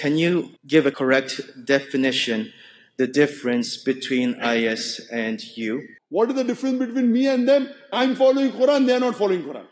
can you give a correct definition, the difference between IS and you? What is the difference between me and them? I'm following Quran, they are not following Quran.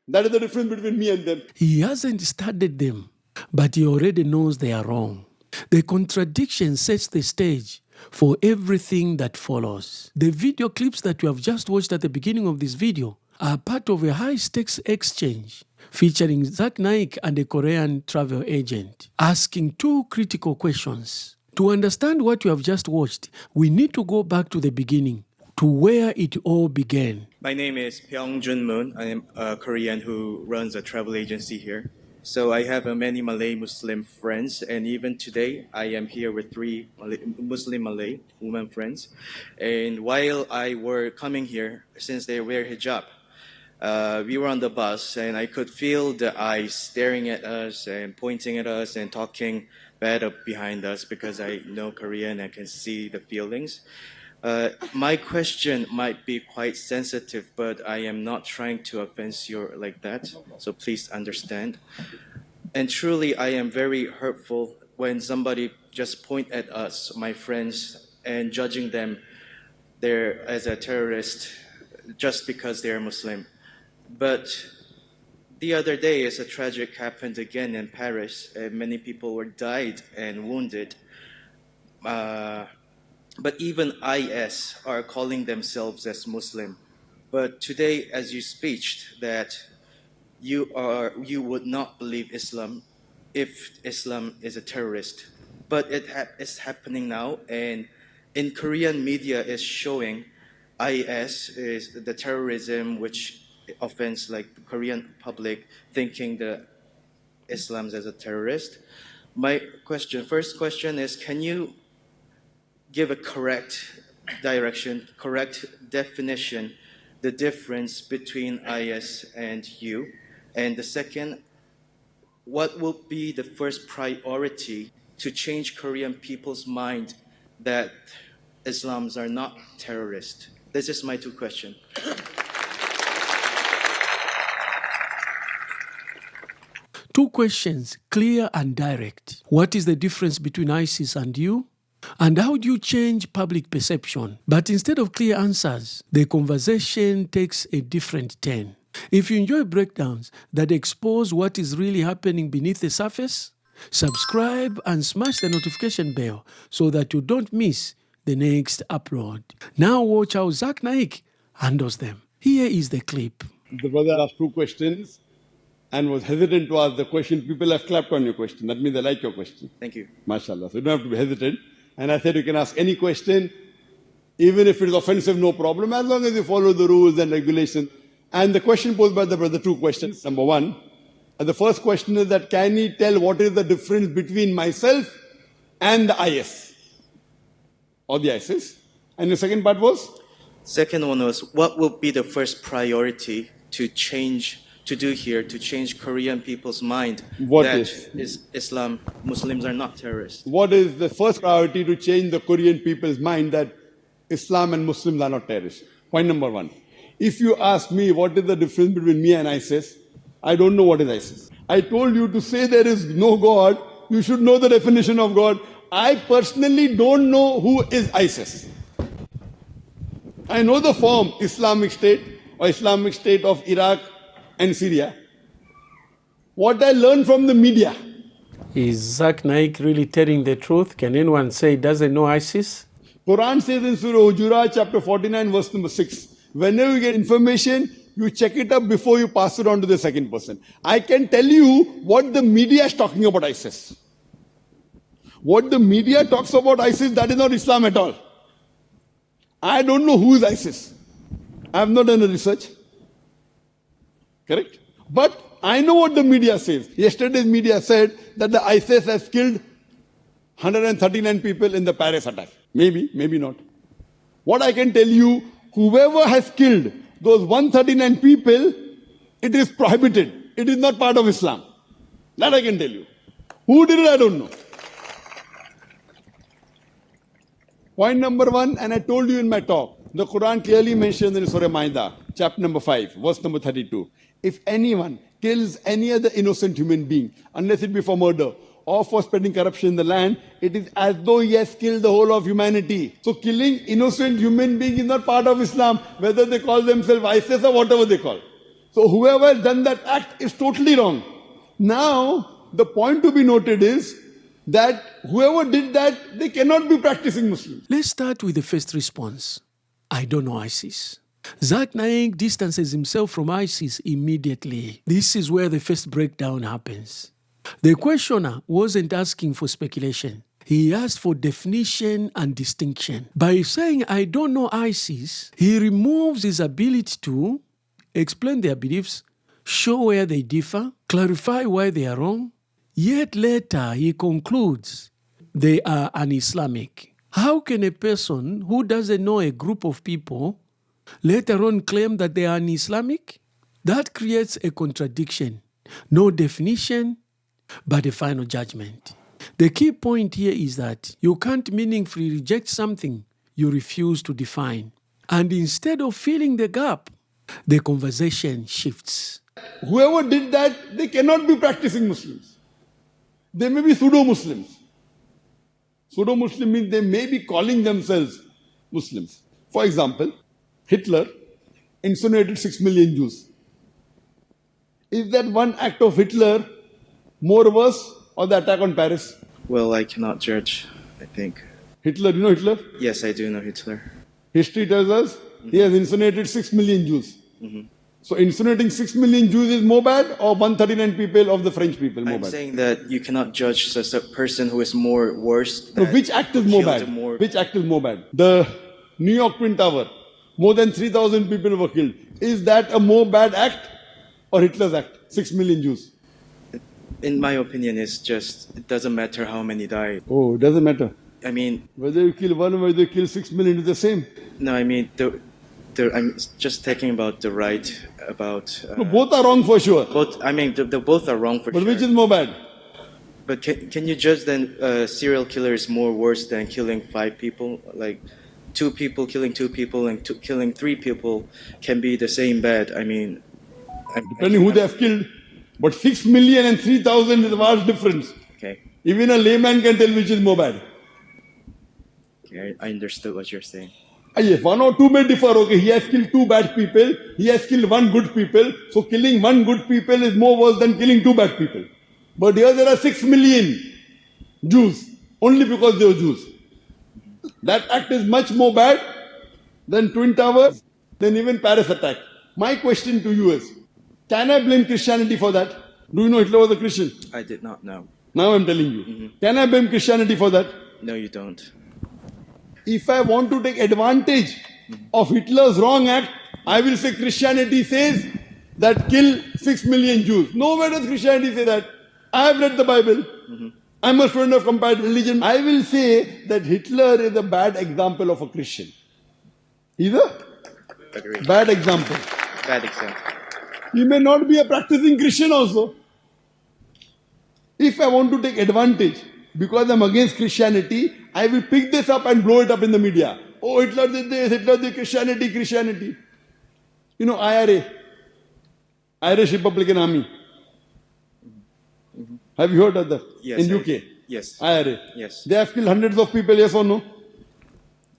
That is the difference between me and them. He hasn't studied them, but he already knows they are wrong. The contradiction sets the stage for everything that follows. The video clips that you have just watched at the beginning of this video are part of a high-stakes exchange featuring Zakir Naik and a Korean travel agent, asking two critical questions. To understand what you have just watched, we need to go back to the beginning, to where it all began. My name is Pyong Jun Moon. I am a Korean who runs a travel agency here. So I have many Malay Muslim friends, and even today I am here with three Muslim Malay women friends. And while I were coming here, since they wear hijab, we were on the bus, and I could feel the eyes staring at us and pointing at us and talking bad up behind us because I know Korean and can see the feelings. My question might be quite sensitive, but I am not trying to offend you like that, so please understand. And truly, I am very hurtful when somebody just point at us, my friends, and judging them there as a terrorist just because they are Muslim. But the other day, a tragic happened again in Paris, and many people were died and wounded. But even IS are calling themselves as Muslim. But today, as you speak, that you would not believe Islam if Islam is a terrorist. But it's happening now, and in Korean media is showing IS is the terrorism which offends like the Korean public thinking that Islam is a terrorist. My first question is, can you give a correct direction, correct definition, the difference between IS and you? And the second, what will be the first priority to change Korean people's mind that Islams are not terrorists? This is my two questions. Two questions, clear and direct. What is the difference between ISIS and you? And how do you change public perception? But instead of clear answers, the conversation takes a different turn. If you enjoy breakdowns that expose what is really happening beneath the surface, subscribe and smash the notification bell so that you don't miss the next upload. Now watch how Zakir Naik handles them. Here is the clip. The brother asked two questions and was hesitant to ask the question. People have clapped on your question. That means they like your question. Thank you. MashaAllah. So you don't have to be hesitant. And I said you can ask any question, even if it is offensive, no problem, as long as you follow the rules and regulations. And the question posed by the brother, two questions. Number one, the first question is that can he tell what is the difference between myself and the IS? Or the ISIS? And the second part was? Second one was, what will be the first priority to change Korean people's mind Islam, Muslims are not terrorists? What is the first priority to change the Korean people's mind that Islam and Muslims are not terrorists? Point number one. If you ask me what is the difference between me and ISIS, I don't know what is ISIS. I told you to say there is no God, you should know the definition of God. I personally don't know who is ISIS. I know the form Islamic State or Islamic State of Iraq and Syria. What I learned from the media. Is Zakir Naik really telling the truth? Can anyone say he doesn't know ISIS? Quran says in Surah Hujurat chapter 49 verse number 6, whenever you get information, you check it up before you pass it on to the second person. I can tell you what the media is talking about ISIS. What the media talks about ISIS, that is not Islam at all. I don't know who is ISIS. I have not done the research. Correct? But I know what the media says. Yesterday's media said that the ISIS has killed 139 people in the Paris attack. Maybe, maybe not. What I can tell you, whoever has killed those 139 people, it is prohibited. It is not part of Islam. That I can tell you. Who did it, I don't know. Point number one, and I told you in my talk, the Quran clearly mentions in Surah Ma'idah, chapter number 5, verse number 32. If anyone kills any other innocent human being, unless it be for murder, or for spreading corruption in the land, it is as though he has killed the whole of humanity. So killing innocent human beings is not part of Islam, whether they call themselves ISIS or whatever they call. So whoever has done that act is totally wrong. Now, the point to be noted is that whoever did that, they cannot be practicing Muslims. Let's start with the first response. I don't know ISIS. Zakir Naik distances himself from ISIS immediately. This is where the first breakdown happens. The questioner wasn't asking for speculation. He asked for definition and distinction. By saying, I don't know ISIS, he removes his ability to explain their beliefs, show where they differ, clarify why they are wrong. Yet later, he concludes they are un-Islamic. How can a person who doesn't know a group of people later on claim that they are un-Islamic? That creates a contradiction. No definition, but a final judgment. The key point here is that you can't meaningfully reject something you refuse to define. And instead of filling the gap, the conversation shifts. Whoever did that, they cannot be practicing Muslims. They may be pseudo-Muslims. Pseudo-Muslim means they may be calling themselves Muslims. For example, Hitler incinerated 6 million Jews. Is that one act of Hitler more worse or the attack on Paris? Well, I cannot judge, I think. Hitler, you know Hitler? Yes, I do know Hitler. History tells us he has incinerated 6 million Jews. So incinerating 6 million Jews is more bad, or 139 people of the French people more I'm bad? saying that you cannot judge a person who is more worse. So which act is more bad? Which act is more bad? The New York Twin Tower, more than 3,000 people were killed. Is that a more bad act or Hitler's act? 6 million Jews. In my opinion, it's just, it doesn't matter how many died. Oh, it doesn't matter. I mean, whether you kill one or whether you kill 6 million is the same. no, I mean, I'm just talking about the right, about... No, both are wrong for sure. both. I mean, the both are wrong for But sure. which is more bad? But can you judge then serial killer is more worse than killing 5 people? Like 2 people killing 2 people and killing 3 people can be the same bad. I mean... Depending who they have killed. But 6 million and 3,000 is a vast difference. Okay. Even a layman can tell which is more bad. Okay, I understood what you're saying. Yes, 1 or 2 may differ. Okay, he has killed 2 bad people. He has killed 1 good people. So killing 1 good people is more worse than killing 2 bad people. But here there are 6 million Jews only because they were Jews. That act is much more bad than Twin Towers, than even Paris attack. My question to you is, can I blame Christianity for that? Do you know Hitler was a Christian? I did not know. Now I'm telling you. Can I blame Christianity for that? No, you don't. If I want to take advantage of Hitler's wrong act, I will say Christianity says that kill 6 million Jews. Nowhere does Christianity say that. I have read the Bible. I'm a student of comparative religion. I will say that Hitler is a bad example of a Christian. He's a bad example. Bad example. He may not be a practicing Christian also. If I want to take advantage, because I'm against Christianity, I will pick this up and blow it up in the media. Oh, Hitler did this, Hitler did Christianity. You know, IRA, Irish Republican Army. Have you heard of that? Yes. In UK? Yes. IRA. Yes. They have killed hundreds of people, yes or no?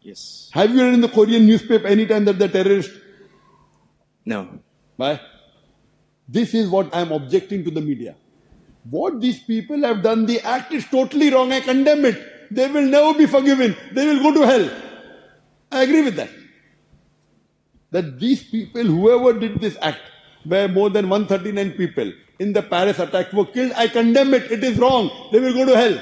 Yes. Have you read in the Korean newspaper anytime that they're terrorists? No. Why? This is what I'm objecting to the media. What these people have done, the act is totally wrong. I condemn it. They will never be forgiven. They will go to hell. I agree with that. That these people, whoever did this act, where more than 139 people in the Paris attack were killed, I condemn it. It is wrong. They will go to hell.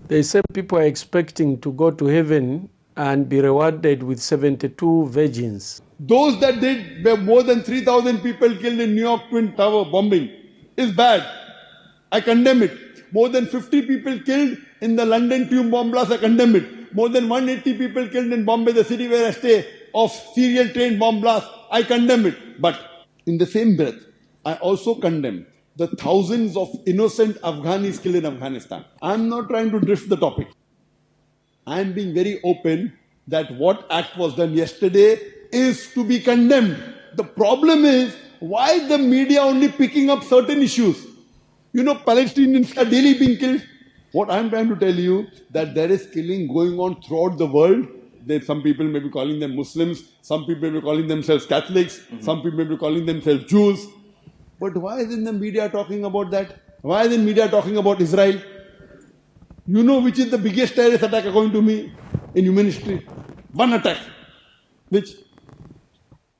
They say people are expecting to go to heaven and be rewarded with 72 virgins. Those that did, where more than 3,000 people killed in New York Twin Tower bombing, is bad. I condemn it. More than 50 people killed in the London tube bomb blast, I condemn it. More than 180 people killed in Bombay, the city where I stay, of serial train bomb blast, I condemn it. But in the same breath, I also condemn the thousands of innocent Afghanis killed in Afghanistan. I'm not trying to drift the topic. I'm being very open that what act was done yesterday is to be condemned. The problem is, why is the media only picking up certain issues? You know, Palestinians are daily being killed. What I'm trying to tell you, that there is killing going on throughout the world. Some people may be calling them Muslims, some people may be calling themselves Catholics, some people may be calling themselves Jews. But why isn't the media talking about that? Why isn't media talking about Israel? You know which is the biggest terrorist attack according to me in human history? One attack. Which?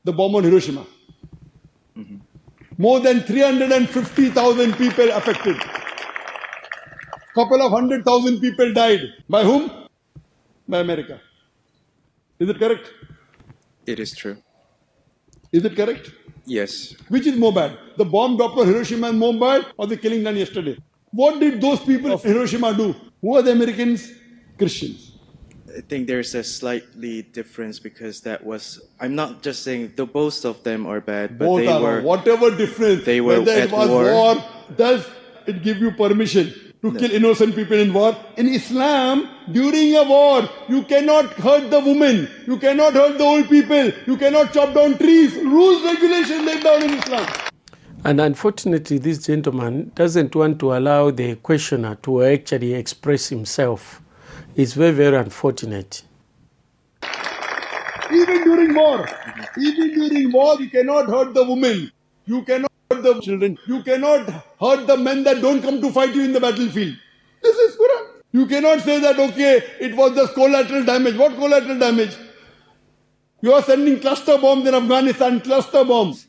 The bomb on Hiroshima. More than 350,000 people affected. Couple of 100,000 people died. By whom? By America. Is it correct? It is true. Is it correct? Yes. Which is more bad? The bomb dropped on Hiroshima is more bad, or the killing done yesterday? What did those people of Hiroshima do? Who are the Americans? Christians. I think there's a slightly difference because I'm not just saying both of them are bad, but Both they are were, wrong. Whatever difference, they were whether at it was war, does it give you permission to kill innocent people in war? In Islam, during a war, you cannot hurt the women, you cannot hurt the old people, you cannot chop down trees. Rules, regulations laid down in Islam. And unfortunately, this gentleman doesn't want to allow the questioner to actually express himself. It's very, very unfortunate. Even during war, you cannot hurt the women, you cannot hurt the children, you cannot hurt the men that don't come to fight you in the battlefield. This is Quran. You cannot say that, okay, it was just collateral damage. What collateral damage? You are sending cluster bombs in Afghanistan, cluster bombs,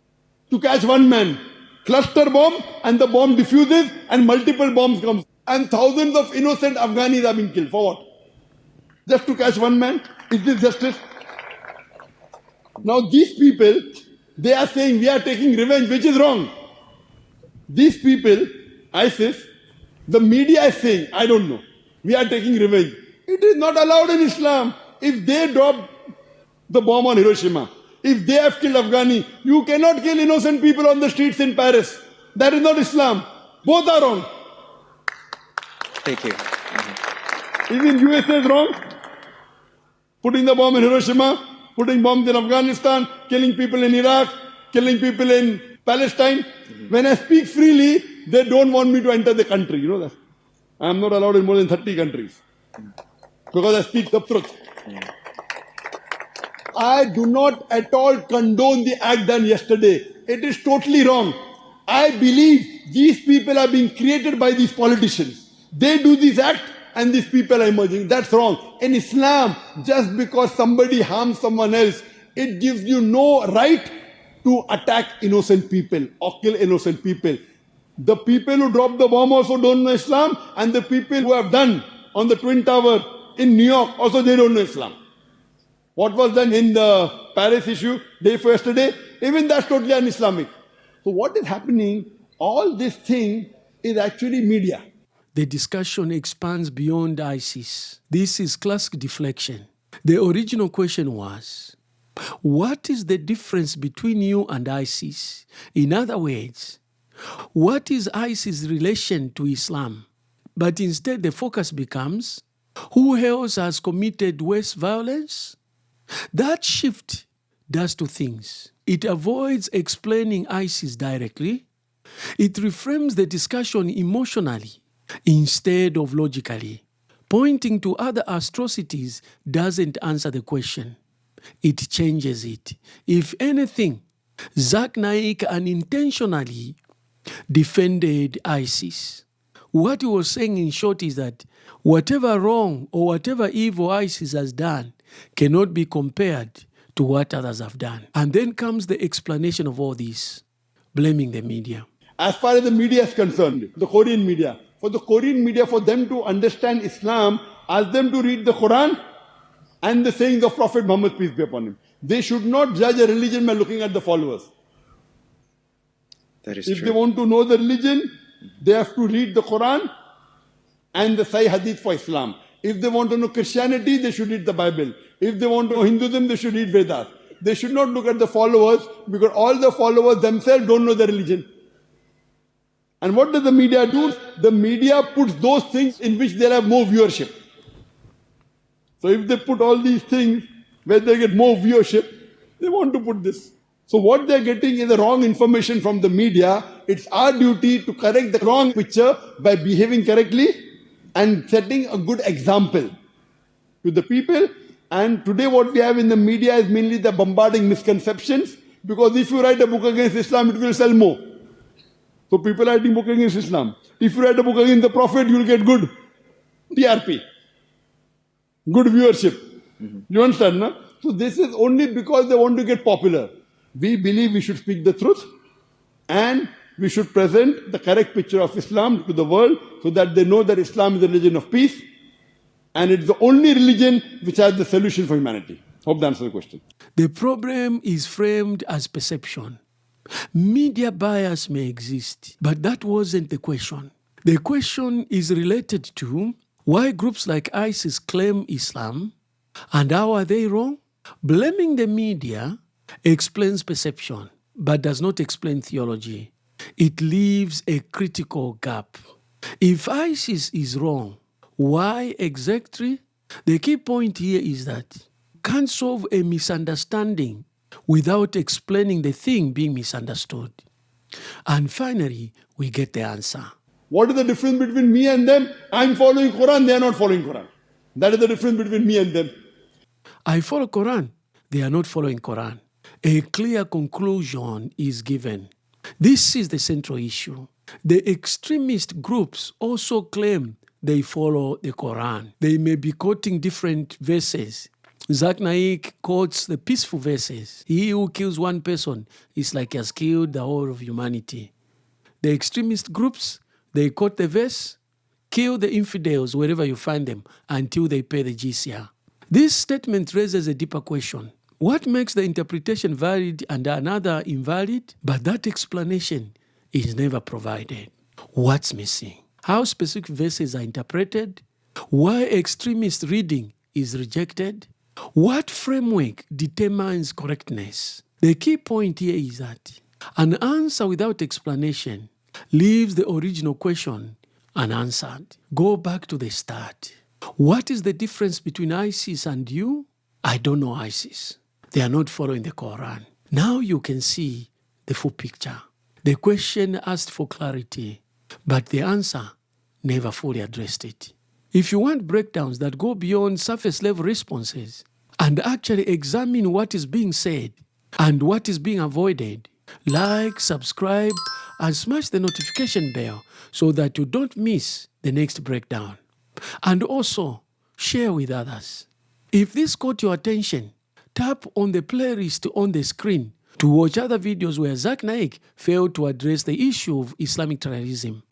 to catch one man. Cluster bomb, and the bomb diffuses and multiple bombs come. And thousands of innocent Afghanis are being killed. For what? Just to catch one man? Is this justice? Now these people, they are saying we are taking revenge, which is wrong. These people, ISIS, the media is saying, I don't know, we are taking revenge. It is not allowed in Islam. If they drop the bomb on Hiroshima, if they have killed Afghani, you cannot kill innocent people on the streets in Paris. That is not Islam. Both are wrong. Thank you. Even USA is wrong. Putting the bomb in Hiroshima, putting bombs in Afghanistan, killing people in Iraq, killing people in Palestine. When I speak freely, they don't want me to enter the country. You know that? I am not allowed in more than 30 countries. Because I speak the truth. I do not at all condone the act done yesterday. It is totally wrong. I believe these people are being created by these politicians. They do this act and these people are emerging. That's wrong. In Islam, just because somebody harms someone else, it gives you no right to attack innocent people or kill innocent people. The people who dropped the bomb also don't know Islam, and the people who have done on the Twin Tower in New York also they don't know Islam. What was done in the Paris issue day for yesterday, even that's totally un-Islamic. So what is happening, all this thing is actually media. The discussion expands beyond ISIS. This is classic deflection. The original question was, what is the difference between you and ISIS? In other words, what is ISIS' relation to Islam? But instead the focus becomes, who else has committed worse violence? That shift does two things. It avoids explaining ISIS directly. It reframes the discussion emotionally instead of logically. Pointing to other atrocities doesn't answer the question. It changes it. If anything, Zakir Naik unintentionally defended ISIS. What he was saying in short is that whatever wrong or whatever evil ISIS has done cannot be compared to what others have done. And then comes the explanation of all this, blaming the media. As far as the media is concerned, the Korean media, for them to understand Islam, ask them to read the Quran and the sayings of Prophet Muhammad, peace be upon him. They should not judge a religion by looking at the followers. That is If true. they want to know the religion, they have to read the Quran and the Sahih Hadith for Islam. If they want to know Christianity, they should read the Bible. If they want to know Hinduism, they should read Vedas. They should not look at the followers, because all the followers themselves don't know the religion. And what does the media do? The media puts those things in which they have more viewership. So if they put all these things where they get more viewership, they want to put this. So what they're getting is the wrong information from the media. It's our duty to correct the wrong picture by behaving correctly and setting a good example to the people. And today what we have in the media is mainly the bombarding misconceptions, because if you write a book against Islam, it will sell more. So people are writing book against Islam. If you write a book against the Prophet, you will get good TRP, good viewership. You understand, no? So this is only because they want to get popular. We believe we should speak the truth and we should present the correct picture of Islam to the world so that they know that Islam is a religion of peace and it's the only religion which has the solution for humanity. Hope that answers the question. The problem is framed as perception. Media bias may exist, but that wasn't the question. The question is related to why groups like ISIS claim Islam and how are they wrong? Blaming the media explains perception, but does not explain theology. It leaves a critical gap. If ISIS is wrong, why exactly? The key point here is that you can't solve a misunderstanding without explaining the thing being misunderstood. And finally, we get the answer. What is the difference between me and them? I'm following Quran, they are not following Quran. That is the difference between me and them. I follow Quran, they are not following Quran. A clear conclusion is given. This is the central issue. The extremist groups also claim they follow the Quran. They may be quoting different verses. Zakir Naik quotes the peaceful verses. He who kills one person is like he has killed the whole of humanity. The extremist groups, they quote the verse, kill the infidels wherever you find them until they pay the jizya. This statement raises a deeper question. What makes the interpretation valid and another invalid? But that explanation is never provided. What's missing? How specific verses are interpreted? Why extremist reading is rejected? What framework determines correctness? The key point here is that an answer without explanation leaves the original question unanswered. Go back to the start. What is the difference between ISIS and you? I don't know ISIS. They are not following the Quran. Now you can see the full picture. The question asked for clarity, but the answer never fully addressed it. If you want breakdowns that go beyond surface level responses and actually examine what is being said and what is being avoided, like, subscribe, and smash the notification bell so that you don't miss the next breakdown. And also, share with others. If this caught your attention, tap on the playlist on the screen to watch other videos where Zakir Naik failed to address the issue of Islamic terrorism.